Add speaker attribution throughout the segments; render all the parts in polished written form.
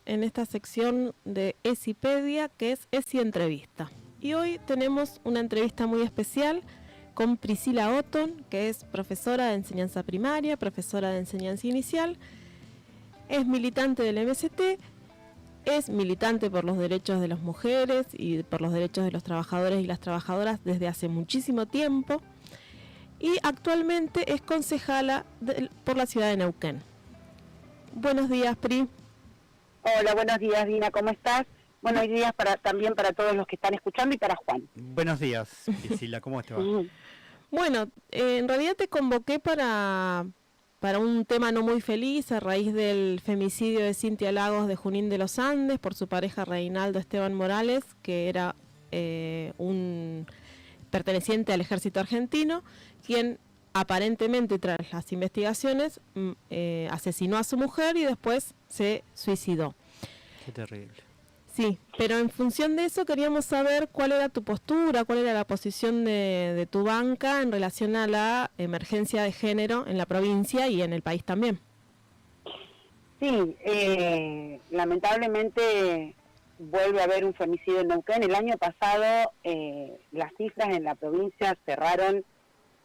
Speaker 1: en esta sección de ESIpedia, que es ESI Entrevista. Y hoy tenemos una entrevista muy especial con Priscila Otton, que es profesora de enseñanza primaria, profesora de enseñanza inicial, es militante del MST, es militante por los derechos de las mujeres y por los derechos de los trabajadores y las trabajadoras desde hace muchísimo tiempo, y actualmente es concejala por la ciudad de Neuquén. Buenos días, Pri.
Speaker 2: Hola, buenos días, Dina, ¿cómo estás? Buenos días también para todos los que están escuchando y para Juan.
Speaker 3: Buenos días, Priscila, ¿cómo te va?
Speaker 1: Bueno, en realidad te convoqué para un tema no muy feliz a raíz del femicidio de Cintia Lagos de Junín de los Andes por su pareja Reinaldo Esteban Morales, que era un perteneciente al ejército argentino, quien aparentemente tras las investigaciones asesinó a su mujer y después se suicidó.
Speaker 3: Qué terrible.
Speaker 1: Sí, pero en función de eso queríamos saber cuál era tu postura, cuál era la posición de tu banca en relación a la emergencia de género en la provincia y en el país también.
Speaker 2: Sí, lamentablemente vuelve a haber un femicidio en Neuquén. El año pasado las cifras en la provincia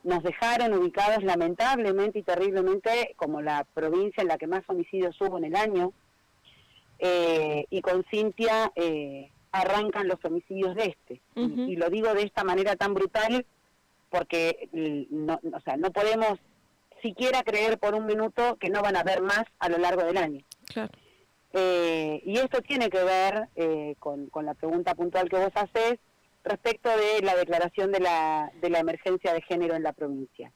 Speaker 2: nos dejaron ubicados lamentablemente y terriblemente como la provincia en la que más homicidios hubo en el año. Y con Cintia arrancan los homicidios de este. Y lo digo de esta manera tan brutal porque no podemos siquiera creer por un minuto que no van a haber más a lo largo del año.
Speaker 1: Claro.
Speaker 2: Y esto tiene que ver con la pregunta puntual que vos hacés respecto de la declaración de la emergencia de género en la provincia.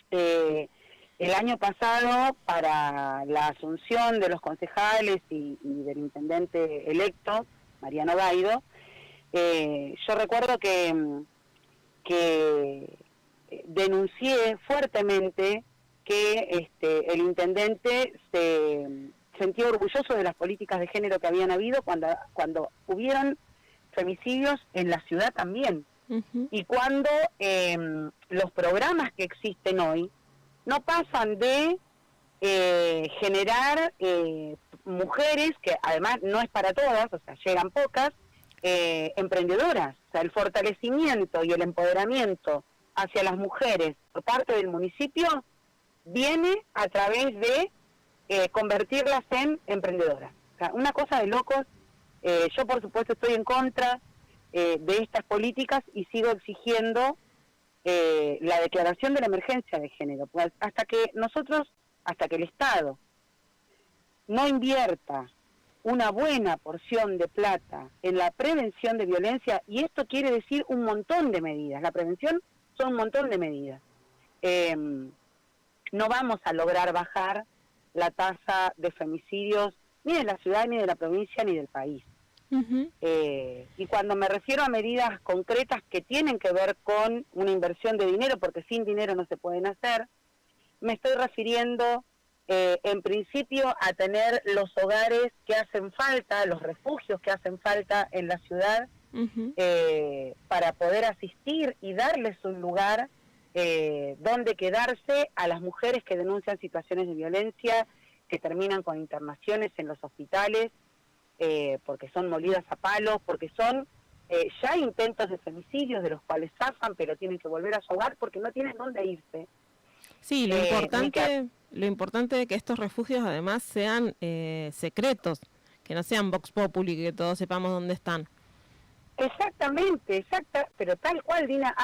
Speaker 2: El año pasado, para la asunción de los concejales y del intendente electo, Mariano Gaido, yo recuerdo que denuncié fuertemente que el intendente se sentía orgulloso de las políticas de género que habían habido cuando hubieron femicidios en la ciudad también. Y cuando los programas que existen hoy no pasan de generar mujeres, que además no es para todas, o sea, llegan pocas, emprendedoras. O sea, el fortalecimiento y el empoderamiento hacia las mujeres por parte del municipio viene a través de convertirlas en emprendedoras. O sea, una cosa de locos. Yo, por supuesto, estoy en contra de estas políticas y sigo exigiendo la declaración de la emergencia de género, pues hasta que el Estado no invierta una buena porción de plata en la prevención de violencia, y esto quiere decir un montón de medidas, la prevención son un montón de medidas, no vamos a lograr bajar la tasa de femicidios ni de la ciudad, ni de la provincia, ni del país. Y cuando me refiero a medidas concretas que tienen que ver con una inversión de dinero, porque sin dinero no se pueden hacer, me estoy refiriendo en principio a tener los hogares que hacen falta, los refugios que hacen falta en la ciudad, para poder asistir y darles un lugar donde quedarse a las mujeres que denuncian situaciones de violencia, que terminan con internaciones en los hospitales, porque son molidas a palos, porque son ya intentos de femicidios de los cuales zafan, pero tienen que volver a su hogar porque no tienen dónde irse.
Speaker 1: Sí, lo importante es que estos refugios además sean secretos, que no sean Vox Populi, que todos sepamos dónde están.
Speaker 2: Exactamente, pero tal cual, Dina,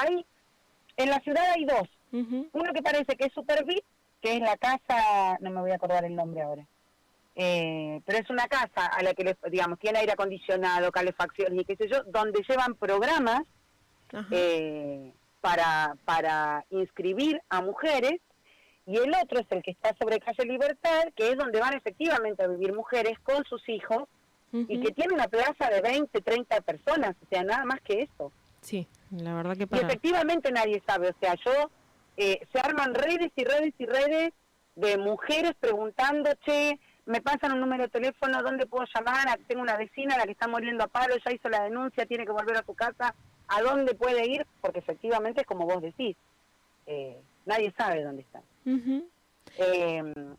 Speaker 2: en la ciudad hay dos. Uno que parece que es Superbit, que es la casa, no me voy a acordar el nombre ahora, pero es una casa a la que, digamos, tiene aire acondicionado, calefacción y qué sé yo, donde llevan programas para inscribir a mujeres, y el otro es el que está sobre calle Libertad, que es donde van efectivamente a vivir mujeres con sus hijos, y que tiene una plaza de 20, 30 personas, o sea, nada más que eso.
Speaker 1: Sí, la verdad que
Speaker 2: Y efectivamente nadie sabe, o sea, se arman redes y redes y redes de mujeres preguntando, me pasan un número de teléfono, ¿dónde puedo llamar? Tengo una vecina a la que está muriendo a palo, ya hizo la denuncia, tiene que volver a su casa, ¿a dónde puede ir? Porque efectivamente es como vos decís, nadie sabe dónde está.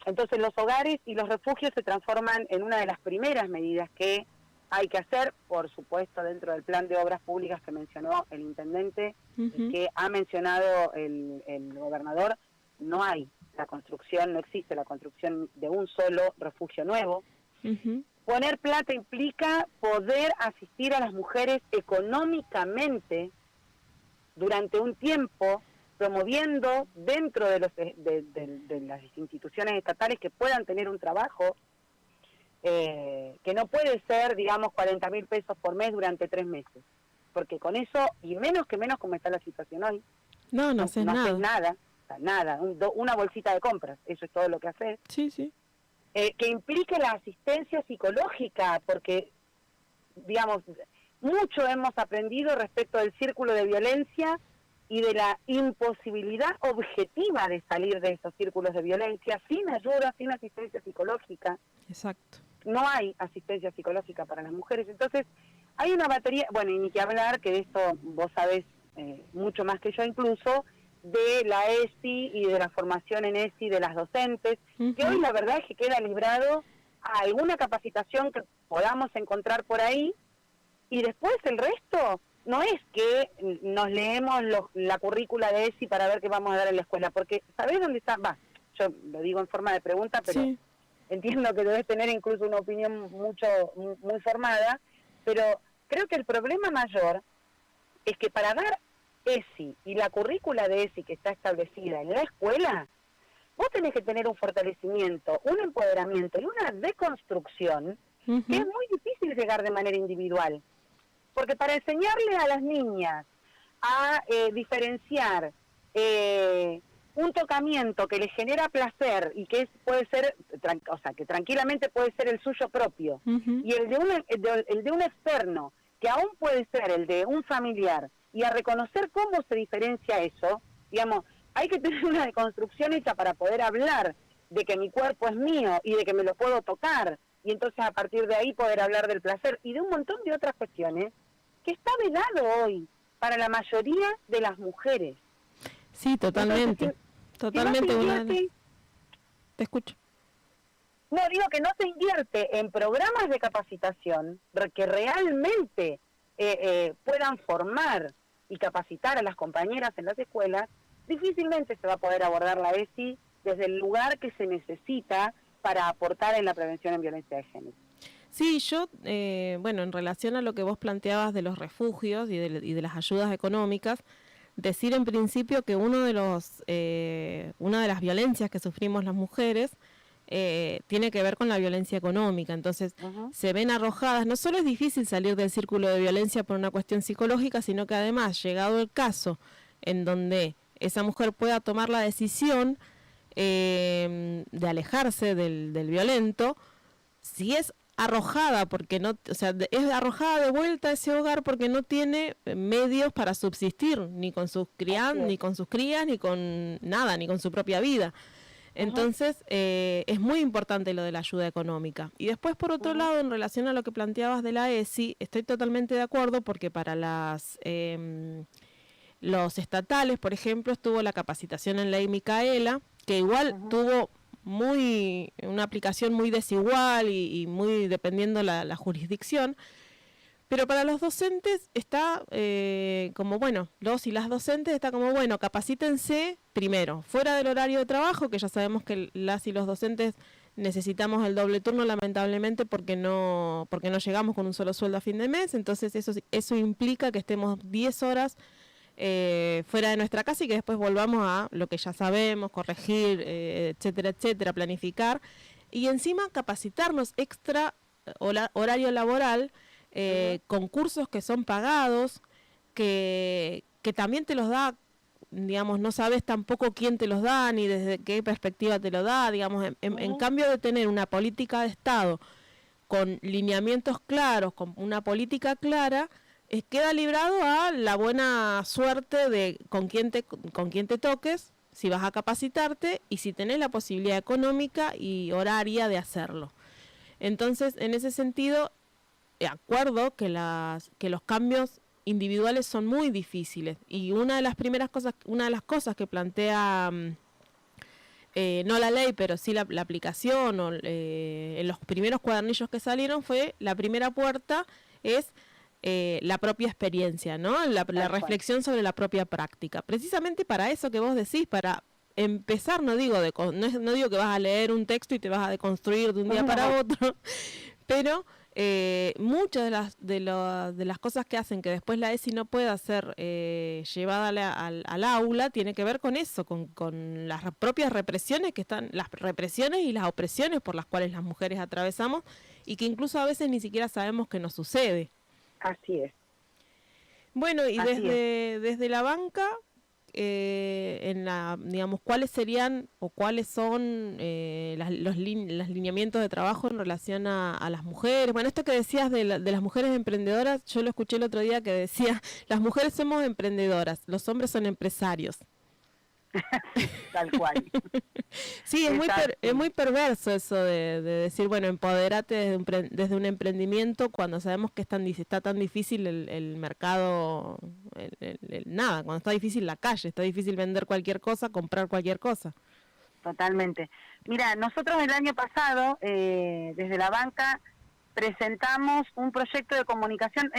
Speaker 2: Entonces los hogares y los refugios se transforman en una de las primeras medidas que hay que hacer, por supuesto, dentro del plan de obras públicas que mencionó el intendente, y que ha mencionado el gobernador. No hay la construcción, no existe la construcción de un solo refugio nuevo. Poner plata implica poder asistir a las mujeres económicamente durante un tiempo, promoviendo dentro de las instituciones estatales que puedan tener un trabajo, que no puede ser, digamos, 40.000 pesos por mes durante 3 meses, porque con eso, y menos como está la situación hoy,
Speaker 1: no haces nada.
Speaker 2: Nada, una bolsita de compras, eso es todo lo que haces.
Speaker 1: Sí.
Speaker 2: Que implique la asistencia psicológica, porque, digamos, mucho hemos aprendido respecto del círculo de violencia y de la imposibilidad objetiva de salir de esos círculos de violencia sin ayuda, sin asistencia psicológica.
Speaker 1: Exacto.
Speaker 2: No hay asistencia psicológica para las mujeres. Entonces, hay una batería, bueno, y ni que hablar, que de esto vos sabés mucho más que yo incluso, de la ESI y de la formación en ESI de las docentes, que hoy la verdad es que queda librado a alguna capacitación que podamos encontrar por ahí, y después el resto no es que nos leemos la currícula de ESI para ver qué vamos a dar en la escuela, porque ¿sabés dónde está? Yo lo digo en forma de pregunta, pero sí, entiendo que debes tener incluso una opinión muy formada, pero creo que el problema mayor es que para dar ESI y la currícula de ESI que está establecida en la escuela, vos tenés que tener un fortalecimiento, un empoderamiento y una deconstrucción que es muy difícil llegar de manera individual. Porque para enseñarle a las niñas a diferenciar un tocamiento que les genera placer y que puede ser, que tranquilamente puede ser el suyo propio, y el de un externo, que aún puede ser el de un familiar, y a reconocer cómo se diferencia eso, digamos, hay que tener una deconstrucción hecha para poder hablar de que mi cuerpo es mío y de que me lo puedo tocar, y entonces a partir de ahí poder hablar del placer y de un montón de otras cuestiones que está vedado hoy para la mayoría de las mujeres.
Speaker 1: Sí, totalmente.
Speaker 2: Entonces,
Speaker 1: totalmente.
Speaker 2: Si no se invierte,
Speaker 1: te escucho.
Speaker 2: No, digo que no se invierte en programas de capacitación que realmente puedan formar y capacitar a las compañeras en las escuelas. Difícilmente se va a poder abordar la ESI desde el lugar que se necesita para aportar en la prevención en violencia de género.
Speaker 1: Sí, yo, en relación a lo que vos planteabas de los refugios y de las ayudas económicas, decir en principio que una de las violencias que sufrimos las mujeres tiene que ver con la violencia económica. Entonces, se ven arrojadas, no solo es difícil salir del círculo de violencia por una cuestión psicológica, sino que además, llegado el caso en donde esa mujer pueda tomar la decisión de alejarse del violento, si es arrojada porque no, es arrojada de vuelta a ese hogar porque no tiene medios para subsistir, ni con sus crías, ni con nada, ni con su propia vida. Entonces, es muy importante lo de la ayuda económica. Y después, por otro lado, en relación a lo que planteabas de la ESI, estoy totalmente de acuerdo porque para los estatales, por ejemplo, estuvo la capacitación en Ley Micaela, que igual tuvo una aplicación muy desigual y muy dependiendo la jurisdicción, pero para los docentes está los y las docentes está como, capacítense primero, fuera del horario de trabajo, que ya sabemos que las y los docentes necesitamos el doble turno lamentablemente porque no llegamos con un solo sueldo a fin de mes, entonces eso implica que estemos 10 horas fuera de nuestra casa y que después volvamos a lo que ya sabemos, corregir, etcétera, planificar, y encima capacitarnos extra horario laboral, con cursos que son pagados, que también te los da, digamos, no sabes tampoco quién te los da ni desde qué perspectiva te lo da, digamos, en cambio de tener una política de Estado con lineamientos claros, con una política clara, queda librado a la buena suerte de con quién te toques, si vas a capacitarte y si tenés la posibilidad económica y horaria de hacerlo. Entonces, en ese sentido, de acuerdo que los cambios individuales son muy difíciles, y una de las cosas que plantea no la ley, pero sí la aplicación, o en los primeros cuadernillos que salieron fue la primera puerta es la propia experiencia, ¿no? La reflexión sobre la propia práctica. Precisamente para eso que vos decís, para empezar, no digo que vas a leer un texto y te vas a deconstruir de un día para otro, pero muchas de las cosas que hacen que después la ESI no pueda ser llevada al aula tiene que ver con eso, con las propias represiones las represiones y las opresiones por las cuales las mujeres atravesamos y que incluso a veces ni siquiera sabemos que nos sucede.
Speaker 2: Así es.
Speaker 1: Bueno, y desde la banca, digamos, ¿cuáles serían o cuáles son los lineamientos de trabajo en relación a las mujeres? Bueno, esto que decías de las mujeres emprendedoras, yo lo escuché el otro día que decía, las mujeres somos emprendedoras, los hombres son empresarios.
Speaker 2: Tal cual.
Speaker 1: Sí, es muy perverso eso de decir, bueno, empodérate desde un emprendimiento cuando sabemos que está tan difícil el mercado, nada, cuando está difícil la calle, está difícil vender cualquier cosa, comprar cualquier cosa.
Speaker 2: Totalmente. Mira, nosotros el año pasado, desde la banca, presentamos un proyecto de comunicación,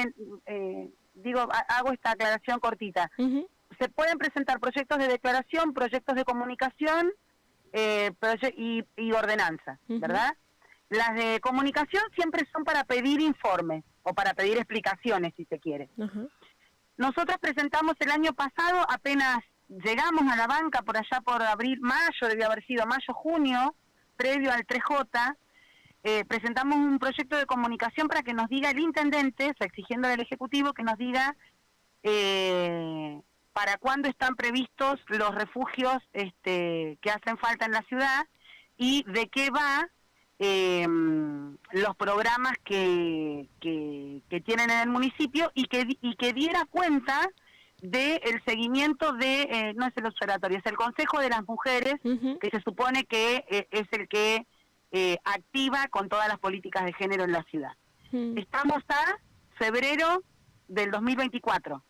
Speaker 2: hago esta aclaración cortita. Uh-huh. Se pueden presentar proyectos de declaración, proyectos de comunicación y ordenanza, ¿verdad? Uh-huh. Las de comunicación siempre son para pedir informes o para pedir explicaciones, si se quiere. Uh-huh. Nosotros presentamos el año pasado, apenas llegamos a la banca por allá por mayo, debía haber sido mayo-junio, previo al 3J, presentamos un proyecto de comunicación para que nos diga el intendente, o sea, exigiéndole al Ejecutivo que nos diga para cuándo están previstos los refugios que hacen falta en la ciudad y de qué va los programas que tienen en el municipio y que diera cuenta del seguimiento no es el observatorio, es el Consejo de las Mujeres, uh-huh, que se supone que es el que activa con todas las políticas de género en la ciudad. Uh-huh. Estamos a febrero del 2024.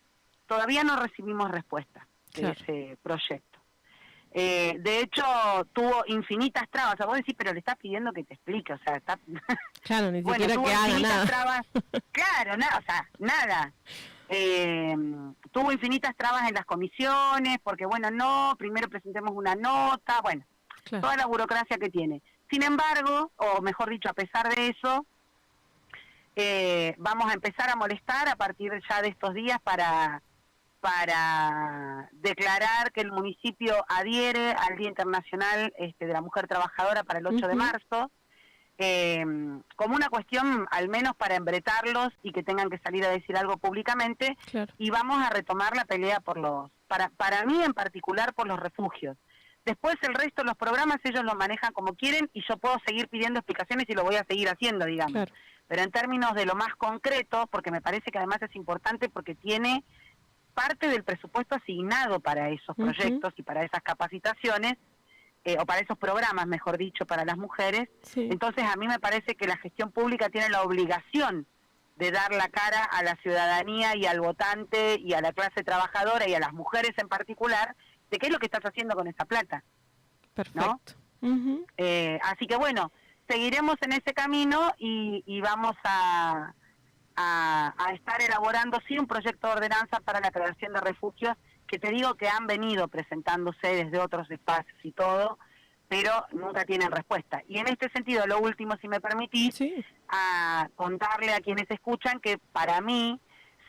Speaker 2: Todavía no recibimos respuesta de ese proyecto. De hecho, tuvo infinitas trabas. O sea, vos decís, pero le estás pidiendo que te explique. O sea, está...
Speaker 1: Claro, ni siquiera que haga nada.
Speaker 2: Trabas. Claro, nada. Tuvo infinitas trabas en las comisiones, porque primero presentemos una nota, toda la burocracia que tiene. Sin embargo, o mejor dicho, a pesar de eso, vamos a empezar a molestar a partir ya de estos días para declarar que el municipio adhiere al Día Internacional de la Mujer Trabajadora para el 8 uh-huh, de marzo, como una cuestión al menos para embretarlos y que tengan que salir a decir algo públicamente, claro. Y vamos a retomar la pelea para mí en particular por los refugios. Después el resto de los programas ellos lo manejan como quieren y yo puedo seguir pidiendo explicaciones y lo voy a seguir haciendo, digamos. Claro. Pero en términos de lo más concreto, porque me parece que además es importante porque tiene parte del presupuesto asignado para esos proyectos uh-huh, y para esas capacitaciones, o para esos programas, mejor dicho, para las mujeres. Sí. Entonces a mí me parece que la gestión pública tiene la obligación de dar la cara a la ciudadanía y al votante y a la clase trabajadora y a las mujeres en particular, de qué es lo que estás haciendo con esa plata.
Speaker 1: Perfecto.
Speaker 2: ¿No? Uh-huh. Así que seguiremos en ese camino y vamos a estar elaborando un proyecto de ordenanza para la creación de refugios que te digo que han venido presentándose desde otros espacios y todo, pero nunca tienen respuesta. Y en este sentido, lo último, si me permitís, sí, a contarle a quienes escuchan que para mí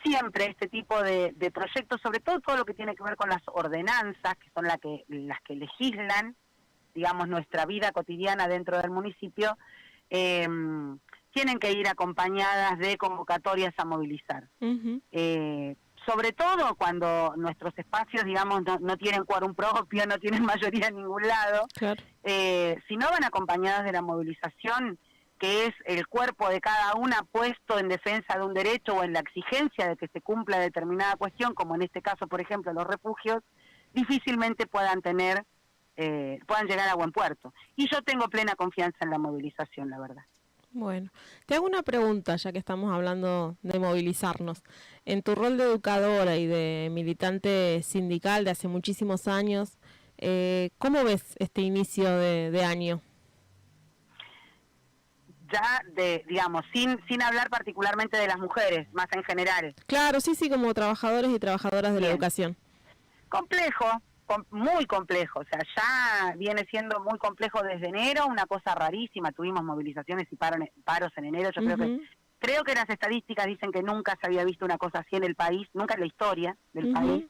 Speaker 2: siempre este tipo de proyectos, sobre todo lo que tiene que ver con las ordenanzas, que son las que legislan, digamos, nuestra vida cotidiana dentro del municipio, tienen que ir acompañadas de convocatorias a movilizar. Uh-huh. Sobre todo cuando nuestros espacios, digamos, no tienen quórum propio, no tienen mayoría en ningún lado. Claro. Si no van acompañadas de la movilización, que es el cuerpo de cada una puesto en defensa de un derecho o en la exigencia de que se cumpla determinada cuestión, como en este caso, por ejemplo, los refugios, difícilmente puedan llegar a buen puerto. Y yo tengo plena confianza en la movilización, la verdad.
Speaker 1: Bueno, te hago una pregunta, ya que estamos hablando de movilizarnos. En tu rol de educadora y de militante sindical de hace muchísimos años, ¿Cómo ves este inicio de año?
Speaker 2: Ya digamos, sin hablar particularmente de las mujeres, más en general.
Speaker 1: Claro, sí, como trabajadores y trabajadoras de la educación.
Speaker 2: Complejo, muy complejo, o sea, ya viene siendo muy complejo desde enero, una cosa rarísima, tuvimos movilizaciones y paros en enero, yo creo que las estadísticas dicen que nunca se había visto una cosa así en el país, nunca en la historia del país.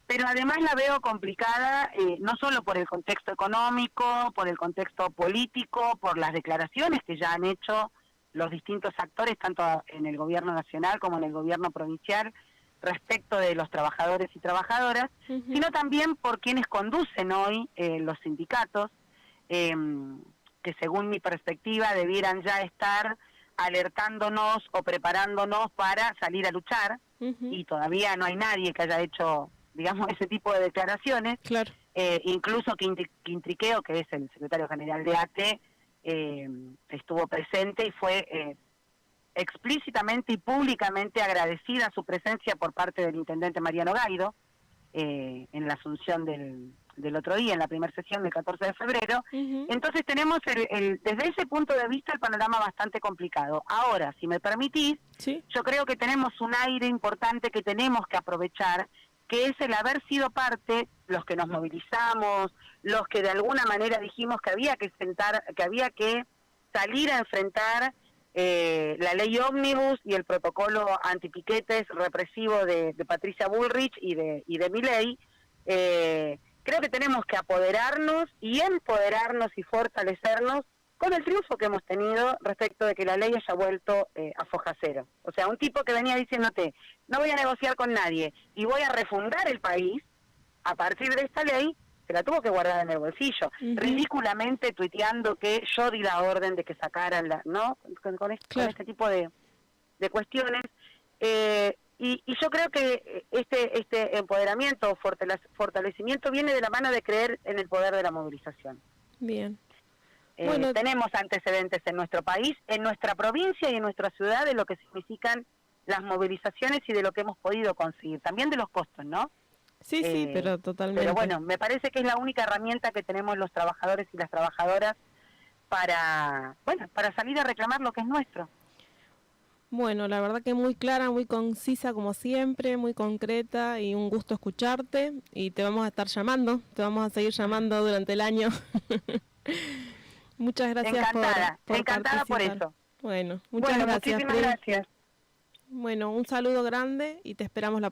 Speaker 2: Pero además la veo complicada, no solo por el contexto económico, por el contexto político, por las declaraciones que ya han hecho los distintos actores, tanto en el gobierno nacional como en el gobierno provincial, respecto de los trabajadores y trabajadoras, sino también por quienes conducen hoy los sindicatos, que según mi perspectiva debieran ya estar alertándonos o preparándonos para salir a luchar, y todavía no hay nadie que haya hecho, digamos, ese tipo de declaraciones.
Speaker 1: Claro.
Speaker 2: Incluso Quintriqueo, que es el secretario general de ATE, estuvo presente y fue explícitamente y públicamente agradecida su presencia por parte del intendente Mariano Gaido en la asunción del otro día, en la primera sesión del 14 de febrero. Entonces tenemos desde ese punto de vista el panorama bastante complicado. Ahora, si me permitís, yo creo que tenemos un aire importante que tenemos que aprovechar, que es el haber sido parte, los que nos movilizamos, los que de alguna manera dijimos que había que salir a enfrentar la ley ómnibus y el protocolo antipiquetes represivo de Patricia Bullrich y de Milei. Creo que tenemos que apoderarnos y empoderarnos y fortalecernos con el triunfo que hemos tenido respecto de que la ley haya vuelto a foja cero. O sea, un tipo que venía diciéndote, no voy a negociar con nadie y voy a refundar el país a partir de esta ley, se la tuvo que guardar en el bolsillo, ridículamente tuiteando que yo di la orden de que sacaran ¿no? Con este tipo de cuestiones. Y yo creo que este empoderamiento o fortalecimiento viene de la mano de creer en el poder de la movilización.
Speaker 1: Bien.
Speaker 2: Tenemos antecedentes en nuestro país, en nuestra provincia y en nuestra ciudad de lo que significan las movilizaciones y de lo que hemos podido conseguir, también de los costos, ¿no?
Speaker 1: Sí, pero totalmente.
Speaker 2: Pero bueno, me parece que es la única herramienta que tenemos los trabajadores y las trabajadoras para salir a reclamar lo que es nuestro.
Speaker 1: Bueno, la verdad que muy clara, muy concisa como siempre, muy concreta, y un gusto escucharte, y te vamos a estar llamando, te vamos a seguir llamando durante el año. Muchas gracias.
Speaker 2: Encantada por eso.
Speaker 1: Bueno, muchas gracias.
Speaker 2: Muchísimas gracias.
Speaker 1: Bueno, un saludo grande y te esperamos la